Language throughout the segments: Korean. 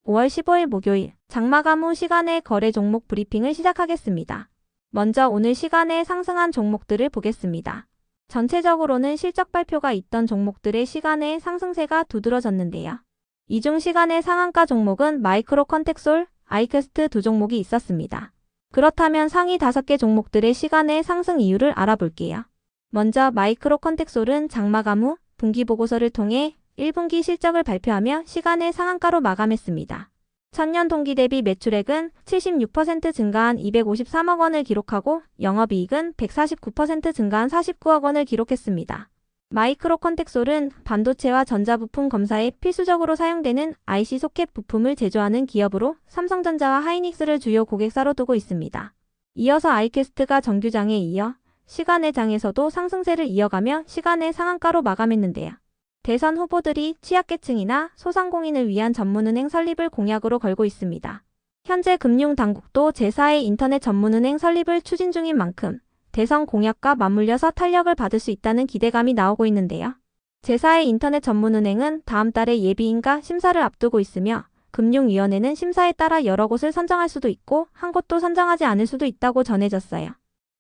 5월 15일 목요일 장마감 후 시간의 거래 종목 브리핑을 시작하겠습니다. 먼저 오늘 시간에 상승한 종목들을 보겠습니다. 전체적으로는 실적 발표가 있던 종목들의 시간의 상승세가 두드러졌는데요. 이 중 시간의 상한가 종목은 마이크로 컨텍솔, 아이캐스트 두 종목이 있었습니다. 그렇다면 상위 5개 종목들의 시간의 상승 이유를 알아볼게요. 먼저 마이크로 컨텍솔은 장마감 후 분기보고서를 통해 1분기 실적을 발표하며 시간의 상한가로 마감했습니다. 전년 동기 대비 매출액은 76% 증가한 253억 원을 기록하고 영업이익은 149% 증가한 49억 원을 기록했습니다. 마이크로 컨텍솔은 반도체와 전자부품 검사에 필수적으로 사용되는 IC 소켓 부품을 제조하는 기업으로 삼성전자와 하이닉스를 주요 고객사로 두고 있습니다. 이어서 아이캐스트가 정규장에 이어 시간의 장에서도 상승세를 이어가며 시간의 상한가로 마감했는데요. 대선 후보들이 취약계층이나 소상공인을 위한 전문은행 설립을 공약으로 걸고 있습니다. 현재 금융당국도 제4의 인터넷 전문은행 설립을 추진 중인 만큼 대선 공약과 맞물려서 탄력을 받을 수 있다는 기대감이 나오고 있는데요. 제4의 인터넷 전문은행은 다음 달에 예비인가 심사를 앞두고 있으며 금융위원회는 심사에 따라 여러 곳을 선정할 수도 있고 한 곳도 선정하지 않을 수도 있다고 전해졌어요.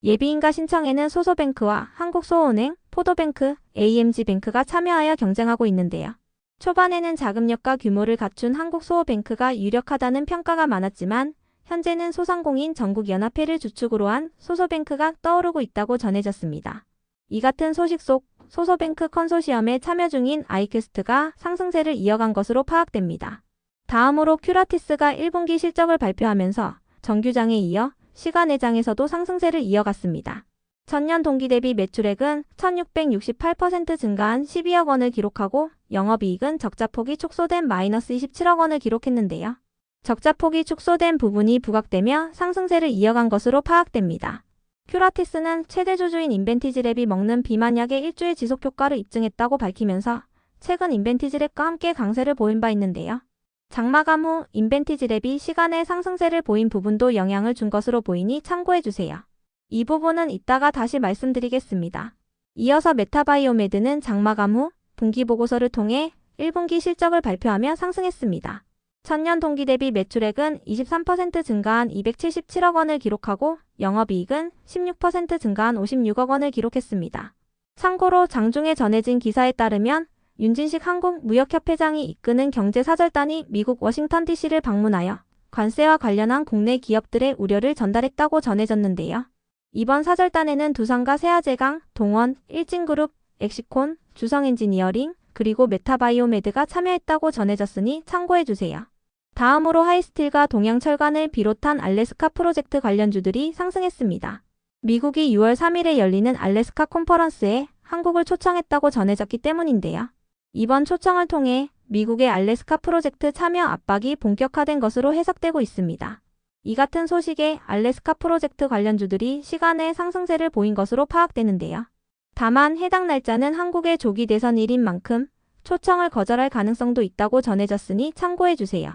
예비인가 신청에는 소소뱅크와 한국소호은행, 포도뱅크, AMG뱅크가 참여하여 경쟁하고 있는데요. 초반에는 자금력과 규모를 갖춘 한국소호뱅크가 유력하다는 평가가 많았지만 현재는 소상공인 전국연합회를 주축으로 한 소소뱅크가 떠오르고 있다고 전해졌습니다. 이 같은 소식 속 소소뱅크 컨소시엄에 참여 중인 아이캐스트가 상승세를 이어간 것으로 파악됩니다. 다음으로 큐라티스가 1분기 실적을 발표하면서 정규장에 이어 시간외장에서도 상승세를 이어갔습니다. 전년 동기 대비 매출액은 1668% 증가한 12억 원을 기록하고 영업이익은 적자폭이 축소된 마이너스 27억 원을 기록했는데요. 적자폭이 축소된 부분이 부각되며 상승세를 이어간 것으로 파악됩니다. 큐라티스는 최대 주주인 인벤티지랩이 먹는 비만약의 일주일 지속효과를 입증했다고 밝히면서 최근 인벤티지랩과 함께 강세를 보인 바 있는데요. 장마감 후 인벤티지랩이 시간의 상승세를 보인 부분도 영향을 준 것으로 보이니 참고해주세요. 이 부분은 이따가 다시 말씀드리겠습니다. 이어서 메타바이오메드는 장마감 후 분기보고서를 통해 1분기 실적을 발표하며 상승했습니다. 전년 동기 대비 매출액은 23% 증가한 277억 원을 기록하고 영업이익은 16% 증가한 56억 원을 기록했습니다. 참고로 장중에 전해진 기사에 따르면 윤진식 한국무역협회장이 이끄는 경제사절단이 미국 워싱턴 DC를 방문하여 관세와 관련한 국내 기업들의 우려를 전달했다고 전해졌는데요. 이번 사절단에는 두산과 세아제강, 동원, 일진그룹, 엑시콘, 주성엔지니어링, 그리고 메타바이오메드가 참여했다고 전해졌으니 참고해주세요. 다음으로 하이스틸과 동양철관을 비롯한 알래스카 프로젝트 관련주들이 상승했습니다. 미국이 6월 3일에 열리는 알래스카 컨퍼런스에 한국을 초청했다고 전해졌기 때문인데요. 이번 초청을 통해 미국의 알래스카 프로젝트 참여 압박이 본격화된 것으로 해석되고 있습니다. 이 같은 소식에 알래스카 프로젝트 관련주들이 시간의 상승세를 보인 것으로 파악되는데요. 다만 해당 날짜는 한국의 조기 대선일인 만큼 초청을 거절할 가능성도 있다고 전해졌으니 참고해주세요.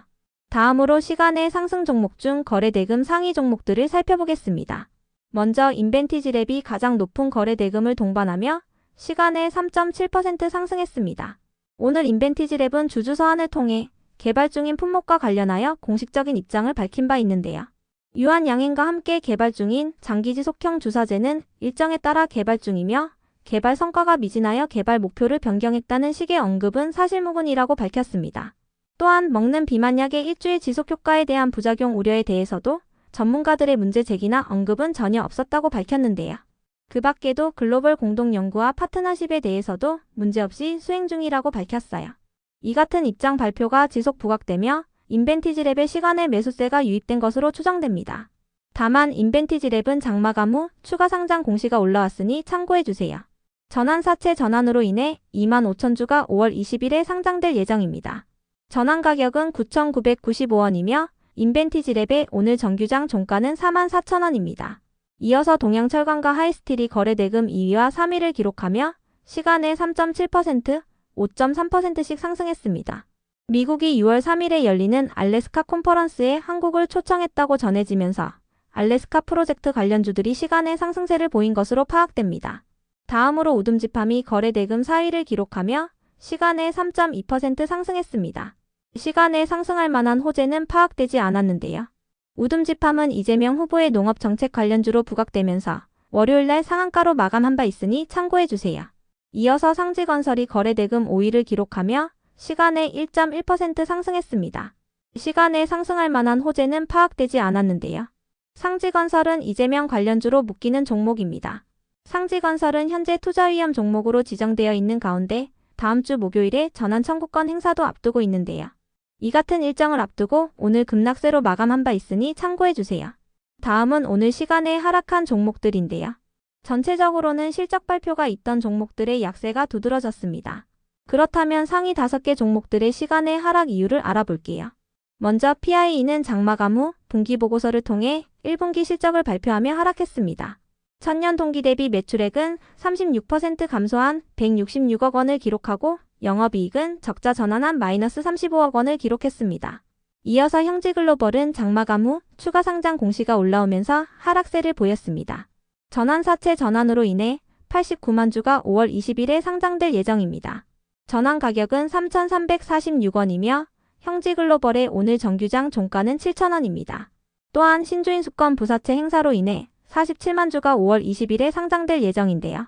다음으로 시간의 상승 종목 중 거래대금 상위 종목들을 살펴보겠습니다. 먼저 인벤티지랩이 가장 높은 거래대금을 동반하며 시간의 3.7% 상승했습니다. 오늘 인벤티지랩은 주주서한을 통해 개발 중인 품목과 관련하여 공식적인 입장을 밝힌 바 있는데요. 유한양행과 함께 개발 중인 장기지속형 주사제는 일정에 따라 개발 중이며 개발 성과가 미진하여 개발 목표를 변경했다는 식의 언급은 사실무근이라고 밝혔습니다. 또한 먹는 비만약의 일주일 지속효과에 대한 부작용 우려에 대해서도 전문가들의 문제 제기나 언급은 전혀 없었다고 밝혔는데요. 그 밖에도 글로벌 공동연구와 파트너십에 대해서도 문제없이 수행 중이라고 밝혔어요. 이 같은 입장 발표가 지속 부각되며 인벤티지랩의 시간의 매수세가 유입된 것으로 추정됩니다. 다만 인벤티지랩은 장마감 후 추가 상장 공시가 올라왔으니 참고해주세요. 전환사채 전환으로 인해 25,000주가 5월 20일에 상장될 예정입니다. 전환 가격은 9,995원이며 인벤티지랩의 오늘 정규장 종가는 44,000원입니다. 이어서 동양철강과 하이스틸이 거래대금 2위와 3위를 기록하며 시간의 3.7%, 5.3%씩 상승했습니다. 미국이 6월 3일에 열리는 알래스카 컨퍼런스에 한국을 초청했다고 전해지면서 알래스카 프로젝트 관련주들이 시간의 상승세를 보인 것으로 파악됩니다. 다음으로 우듬지팜이 거래대금 4위를 기록하며 시간의 3.2% 상승했습니다. 시간에 상승할 만한 호재는 파악되지 않았는데요. 우듬지팜은 이재명 후보의 농업정책 관련주로 부각되면서 월요일날 상한가로 마감한 바 있으니 참고해주세요. 이어서 상지건설이 거래대금 5위를 기록하며 시간에 1.1% 상승했습니다. 시간에 상승할 만한 호재는 파악되지 않았는데요. 상지건설은 이재명 관련주로 묶이는 종목입니다. 상지건설은 현재 투자위험 종목으로 지정되어 있는 가운데 다음 주 목요일에 전환 청구권 행사도 앞두고 있는데요. 이 같은 일정을 앞두고 오늘 급락세로 마감한 바 있으니 참고해주세요. 다음은 오늘 시간에 하락한 종목들인데요. 전체적으로는 실적 발표가 있던 종목들의 약세가 두드러졌습니다. 그렇다면 상위 5개 종목들의 시간의 하락 이유를 알아볼게요. 먼저 PI는 장마감 후 분기보고서를 통해 1분기 실적을 발표하며 하락했습니다. 전년 동기 대비 매출액은 36% 감소한 166억 원을 기록하고 영업이익은 적자 전환한 마이너스 35억 원을 기록했습니다. 이어서 형지글로벌은 장마감 후 추가 상장 공시가 올라오면서 하락세를 보였습니다. 전환사채 전환으로 인해 89만 주가 5월 20일에 상장될 예정입니다. 전환 가격은 3,346원이며 형지글로벌의 오늘 정규장 종가는 7,000원입니다. 또한 신주인수권 부사채 행사로 인해 47만 주가 5월 20일에 상장될 예정인데요.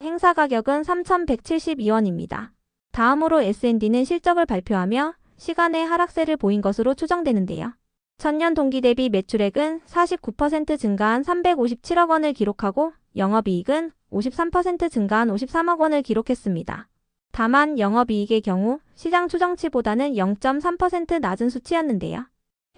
행사 가격은 3,172원입니다. 다음으로 S&D는 실적을 발표하며 시간의 하락세를 보인 것으로 추정되는데요. 전년 동기 대비 매출액은 49% 증가한 357억 원을 기록하고 영업이익은 53% 증가한 53억 원을 기록했습니다. 다만 영업이익의 경우 시장 추정치보다는 0.3% 낮은 수치였는데요.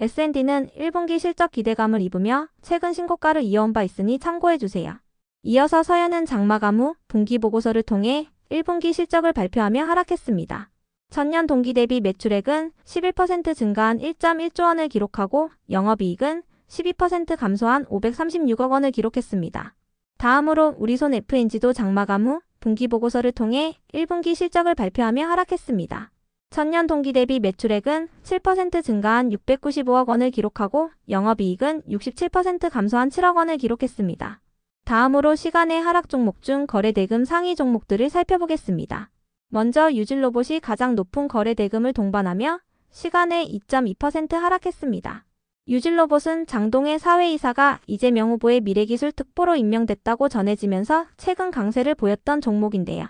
S&D는 1분기 실적 기대감을 입으며 최근 신고가를 이어온 바 있으니 참고해주세요. 이어서 서현은 장마감 후 분기보고서를 통해 1분기 실적을 발표하며 하락했습니다. 전년 동기 대비 매출액은 11% 증가한 1.1조 원을 기록하고 영업이익은 12% 감소한 536억 원을 기록했습니다. 다음으로 우리손 FNG도 장마감 후 분기보고서를 통해 1분기 실적을 발표하며 하락했습니다. 전년 동기 대비 매출액은 7% 증가한 695억 원을 기록하고 영업이익은 67% 감소한 7억 원을 기록했습니다. 다음으로 시간의 하락 종목 중 거래대금 상위 종목들을 살펴보겠습니다. 먼저 유진로봇이 가장 높은 거래대금을 동반하며 시간에 2.2% 하락했습니다. 유진로봇은 장동의 사회이사가 이재명 후보의 미래기술 특보로 임명됐다고 전해지면서 최근 강세를 보였던 종목인데요.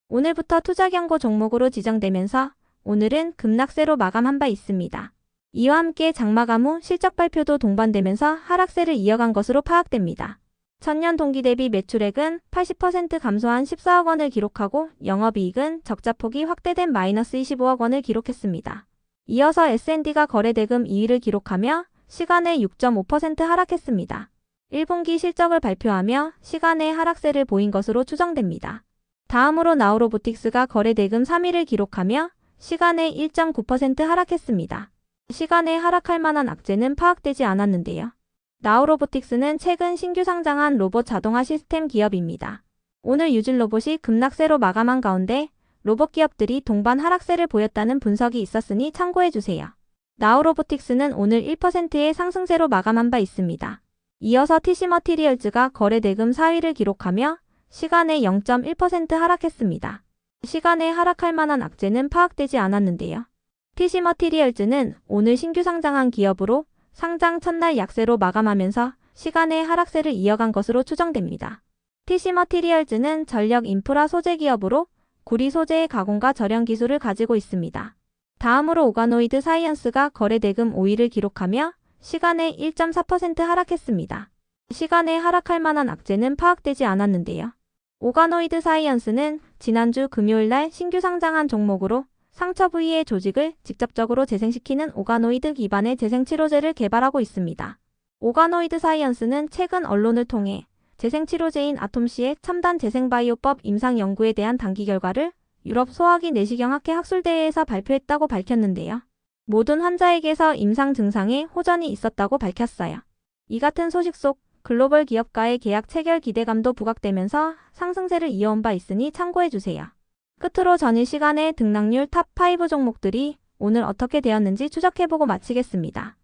오늘부터 투자경고 종목으로 지정되면서 오늘은 급락세로 마감한 바 있습니다. 이와 함께 장마감 후 실적 발표도 동반되면서 하락세를 이어간 것으로 파악됩니다. 전년 동기 대비 매출액은 80% 감소한 14억 원을 기록하고 영업이익은 적자폭이 확대된 마이너스 25억 원을 기록했습니다. 이어서 S&D가 거래대금 2위를 기록하며 시간에 6.5% 하락했습니다. 1분기 실적을 발표하며 시간에 하락세를 보인 것으로 추정됩니다. 다음으로 나우로보틱스가 거래대금 3위를 기록하며 시간에 1.9% 하락했습니다. 시간에 하락할 만한 악재는 파악되지 않았는데요. 나우로보틱스는 최근 신규 상장한 로봇 자동화 시스템 기업입니다. 오늘 유진로봇이 급락세로 마감한 가운데 로봇 기업들이 동반 하락세를 보였다는 분석이 있었으니 참고해주세요. 나우로보틱스는 오늘 1%의 상승세로 마감한 바 있습니다. 이어서 TC머티리얼즈가 거래대금 4위를 기록하며 시간에 0.1% 하락했습니다. 시간에 하락할 만한 악재는 파악되지 않았는데요. TC머티리얼즈는 오늘 신규 상장한 기업으로 상장 첫날 약세로 마감하면서 시간의 하락세를 이어간 것으로 추정됩니다. TC머티리얼즈는 전력 인프라 소재 기업으로 구리 소재의 가공과 절연 기술을 가지고 있습니다. 다음으로 오가노이드 사이언스가 거래대금 5위를 기록하며 시간에 1.4% 하락했습니다. 시간에 하락할 만한 악재는 파악되지 않았는데요. 오가노이드 사이언스는 지난주 금요일날 신규 상장한 종목으로 상처 부위의 조직을 직접적으로 재생시키는 오가노이드 기반의 재생치료제를 개발하고 있습니다. 오가노이드 사이언스는 최근 언론을 통해 재생치료제인 아톰시의 첨단 재생바이오법 임상 연구에 대한 단기 결과를 유럽 소화기 내시경학회 학술대회에서 발표했다고 밝혔는데요. 모든 환자에게서 임상 증상에 호전이 있었다고 밝혔어요. 이 같은 소식 속 글로벌 기업과의 계약 체결 기대감도 부각되면서 상승세를 이어온 바 있으니 참고해주세요. 끝으로 전일 시간에 등락률 탑5 종목들이 오늘 어떻게 되었는지 추적해보고 마치겠습니다.